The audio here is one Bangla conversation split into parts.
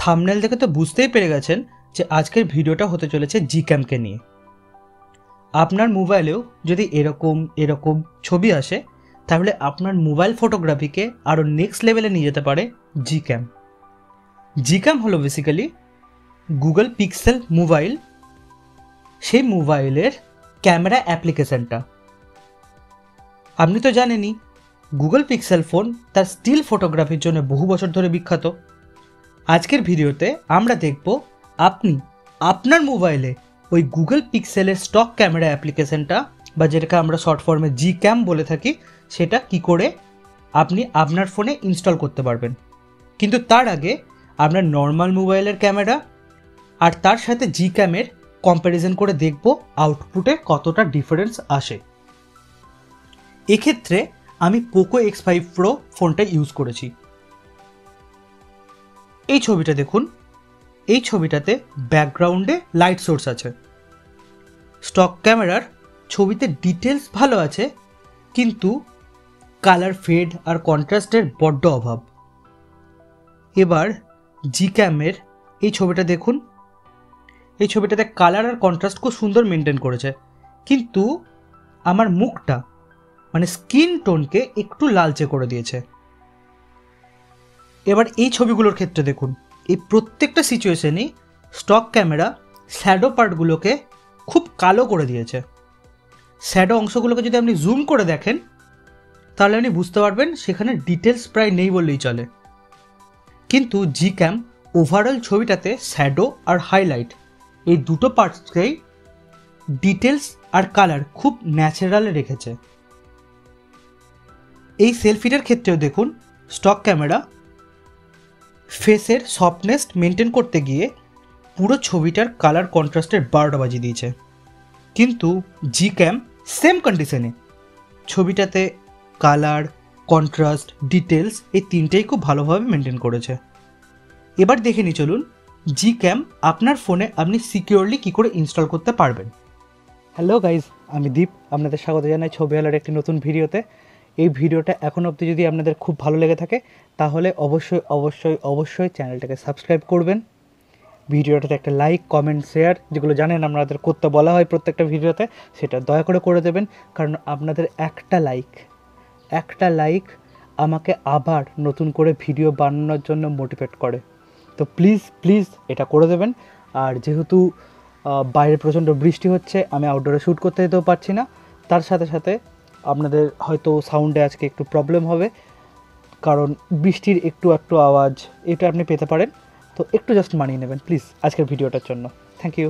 থাম্বনেল দেখে তো বুঝতেই পেরে গেছেন যে আজকের ভিডিওটা হতে চলেছে জিক্যামকে নিয়ে। আপনার মোবাইলেও যদি এরকম ছবি আসে তাহলে আপনার মোবাইল ফটোগ্রাফিকে আরও নেক্সট লেভেলে নিয়ে যেতে পারে জিক্যাম। জিক্যাম হলো বেসিক্যালি গুগল পিক্সেল মোবাইল, সেই মোবাইলের ক্যামেরা অ্যাপ্লিকেশনটা। আপনি তো জানেনই গুগল পিক্সেল ফোন তার স্টিল ফটোগ্রাফির জন্য বহু বছর ধরে বিখ্যাত। আজকের ভিডিওতে আমরা দেখব আপনি আপনার মোবাইলে ওই গুগল পিক্সেলের স্টক ক্যামেরা অ্যাপ্লিকেশনটা, বা যেটাকে আমরা শর্ট ফর্মে জিক্যাম বলে থাকি, সেটা কি করে আপনি আপনার ফোনে ইনস্টল করতে পারবেন। কিন্তু তার আগে আমরা নর্মাল মোবাইলের ক্যামেরা আর তার সাথে জিক্যামের কম্প্যারিজন করে দেখব আউটপুটে কতটা ডিফারেন্স আসে। এক্ষেত্রে আমি পোকো X5 Pro ফোনটা ইউজ করেছি। এই ছবিটা দেখুন, এই ছবিটাতে ব্যাকগ্রাউন্ডে লাইট সোর্স আছে। স্টক ক্যামেরার ছবিতে ডিটেলস ভালো আছে, কিন্তু কালার ফেড আর কন্ট্রাস্টের বড্ড অভাব। এবার জিক্যামের এই ছবিটা দেখুন, এই ছবিটাতে কালার আর কন্ট্রাস্ট খুব সুন্দর মেনটেন করেছে, কিন্তু আমার মুখটা মানে স্কিন টোনকে একটু লালচে করে দিয়েছে। এবার এই ছবিগুলোর ক্ষেত্রে দেখুন, এই প্রত্যেকটা সিচুয়েশনই স্টক ক্যামেরা শ্যাডো পার্টগুলোকে খুব কালো করে দিয়েছে। শ্যাডো অংশগুলোকে যদি আপনি জুম করে দেখেন তাহলে আপনি বুঝতে পারবেন সেখানে ডিটেলস প্রায় নেই বললেই চলে। কিন্তু জিক্যাম ওভারঅল ছবিটাতে শ্যাডো আর হাইলাইট এই দুটো পার্টসকেই ডিটেলস আর কালার খুব ন্যাচারাল রেখেছে। এই সেলফিটার ক্ষেত্রেও দেখুন, স্টক ক্যামেরা ফেসের সফটনেস মেনটেন করতে গিয়ে পুরো ছবিটার কালার কন্ট্রাস্টের 12টা বাজিয়ে দিয়েছে। কিন্তু জিক্যাম সেম কন্ডিশনে ছবিটাতে কালার, কন্ট্রাস্ট, ডিটেলস এই তিনটেই খুব ভালোভাবে মেনটেন করেছে। এবার দেখে নিই চলুন জিক্যাম আপনার ফোনে আপনি সিকিউরলি কী করে ইনস্টল করতে পারবেন। হ্যালো গাইজ, আমি দীপ, আপনাদের স্বাগত জানাই ছবি আলোর একটি নতুন ভিডিওতে। এই ভিডিওটা এখন অবধি যদি আপনাদের খুব ভালো লেগে থাকে তাহলে অবশ্যই অবশ্যই অবশ্যই চ্যানেলটাকে সাবস্ক্রাইব করবেন। ভিডিওটাতে একটা লাইক, কমেন্ট, শেয়ার যেগুলো জানেন আপনাদের করতে বলা হয় প্রত্যেকটা ভিডিওতে, সেটা দয়া করে দেবেন। কারণ আপনাদের একটা লাইক আমাকে আবার নতুন করে ভিডিও বানানোর জন্য মোটিভেট করে। তো প্লিজ এটা করে দেবেন। আর যেহেতু বাইরে প্রচণ্ড বৃষ্টি হচ্ছে, আমি আউটডোরে শ্যুট করতে যেতেও পারছি না, তার সাথে সাথে আপনাদের হয়তো সাউন্ডে আজকে একটু প্রবলেম হবে, কারণ বৃষ্টির একটু আওয়াজ এটা আপনি পেতে পারেন। তো একটু জাস্ট মানিয়ে নেবেন প্লিজ আজকের ভিডিওটার জন্য। Thank you.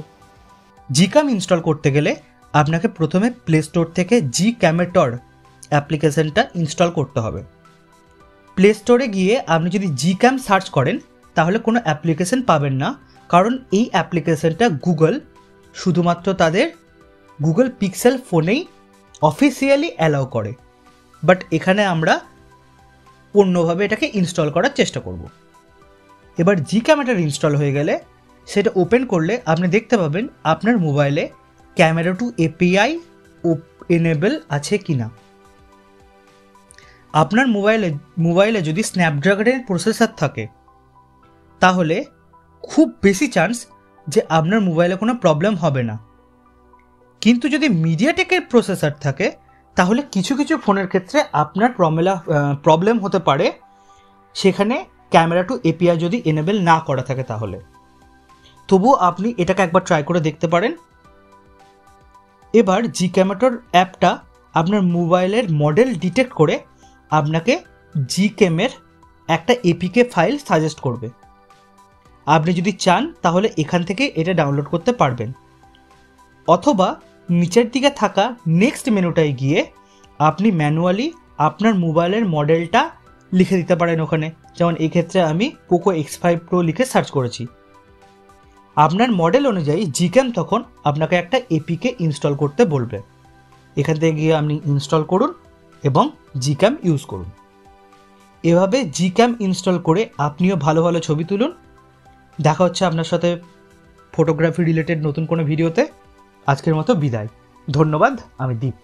জিক্যাম ইনস্টল করতে গেলে আপনাকে প্রথমে প্লে স্টোর থেকে জিক্যামেটর অ্যাপ্লিকেশনটা ইনস্টল করতে হবে। প্লে স্টোরে গিয়ে আপনি যদি জিক্যাম সার্চ করেন তাহলে কোনো অ্যাপ্লিকেশন পাবেন না, কারণ এই অ্যাপ্লিকেশনটা গুগল শুধুমাত্র তাদের গুগল পিক্সেল ফোনেই অফিসিয়ালি অ্যালাউ করে। বাট এখানে আমরা অন্যভাবে এটাকে ইনস্টল করার চেষ্টা করব। এবার জিক্যামেটার ইনস্টল হয়ে গেলে সেটা ওপেন করলে আপনি দেখতে পাবেন আপনার মোবাইলে ক্যামেরা টু এপিআই এনেবল আছে কি না। আপনার মোবাইলে যদি স্ন্যাপড্রাগনের প্রসেসর থাকে তাহলে খুব বেশি চান্স যে আপনার মোবাইলে কোনো প্রবলেম হবে না। কিন্তু যদি মিডিয়াটেকের প্রসেসর থাকে তাহলে কিছু ফোনের ক্ষেত্রে আপনার প্রবলেম হতে পারে, সেখানে ক্যামেরা টু এপিআই যদি এনেবল না করা থাকে তাহলে। তবুও আপনি এটাকে একবার ট্রাই করে দেখতে পারেন। এবার জিক্যামেটর অ্যাপটা আপনার মোবাইলের মডেল ডিটেক্ট করে আপনাকে জিক্যামের একটা এপিকে ফাইল সাজেস্ট করবে। আপনি যদি চান তাহলে এখান থেকে এটা ডাউনলোড করতে পারবেন, অথবা নিচের দিকে থাকা নেক্সট মেনুটায় গিয়ে আপনি ম্যানুয়ালি আপনার মোবাইলের মডেলটা লিখে দিতে পারেন ওখানে। যেমন এই ক্ষেত্রে আমি পোকো X5 Pro লিখে সার্চ করেছি। আপনার মডেল অনুযায়ী জিক্যাম তখন আপনাকে একটা এপিকে ইনস্টল করতে বলবে। এখান থেকে গিয়ে আপনি ইনস্টল করুন এবং জিক্যাম ইউজ করুন। এভাবে জিক্যাম ইনস্টল করে আপনিও ভালো ছবি তুলুন। দেখা হচ্ছে আপনার সাথে ফটোগ্রাফি রিলেটেড নতুন কোনো ভিডিওতে। আজকের মতো বিদায়। ধন্যবাদ। আমি দীপ।